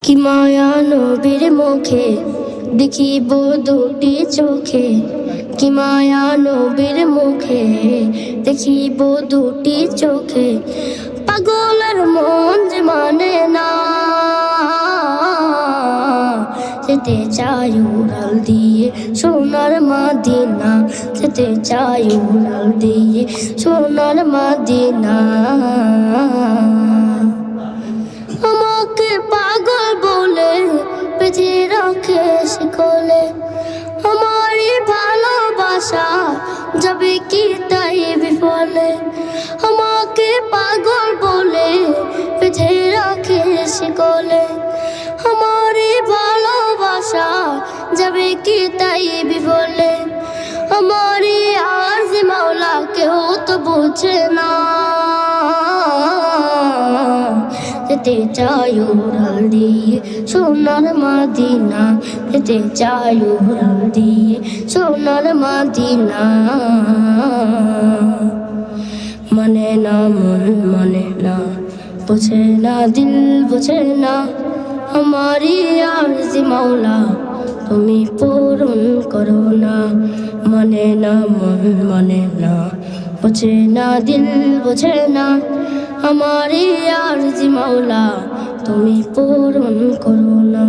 কি মায়া নবীর মুখে দেখিব দুটি চোখে, কি মায়া নবীর মুখে দেখিব দুটি চোখে। পাগলের মন যে মানে না, যেতে চাই উড়াল দিয়ে সোনার মদিনা, যেতে চাই উড়াল দিয়ে সোনার মদিনা। আমাকে পাগল বলে বেঁধে রাখে শিকলে, আমারই ভালোবাসা যাবে কি তাই বিফলে। আমাকে পাগল বলে বেঁধে রাখে শিকলে, আমারই ভালোবাসা যাবে কি তাই বিফলে। আমারই আরজ মাওলা কেউ তো বুঝে না, যেতে চাই উড়াল দিয়ে সোনার মদিনা, যেতে চাই উড়াল দিয়ে সোনার মদিনা। মানে না মন মানে না, বুঝে না দিল বুঝে না, আমারি আরজ মাওলা তুমি পূরণ করো না। মানে না মন মানে না, বুঝে না দিল বুঝে না, আমারি আরজ মাওলা তুমি পূরণ করো না।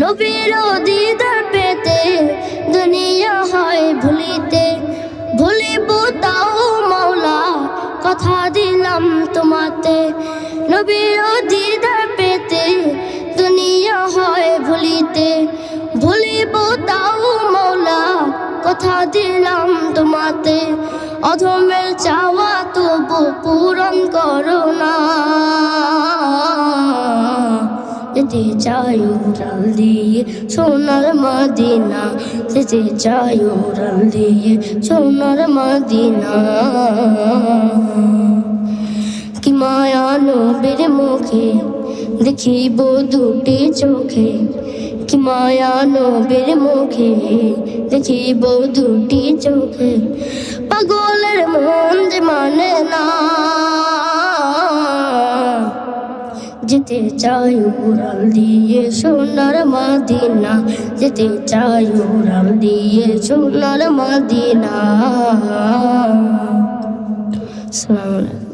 নবীর দিদার পেতে দুনিয়া হয় ভুলিতে, ভুলিব তাও মাওলা কথা দিলাম তোমাতে। নবীর দিদার পেতে দুনিয়া হয় ভুলিতে, ভুলিব তাও মাওলা কথা দিলাম তোমাতে। অধমের চাওয়া তবু পূরণ করো না, যেতে চাই উড়াল দিয়ে সোনার মদিনা, যেতে চাই উড়াল দিয়ে সোনার মদিনা। কি মায়া নবীর মুখে দেখিব দুটি চোখে, কি মায়া নবীর মুখে দেখিব দুটি চোখে। পাগলের মন যে মানে না, যেতে চাই উড়াল দিয়ে সোনার মদিনা, যেতে চাই উড়াল দিয়ে সোনার মদিনা। আসসালামু আলাইকুম।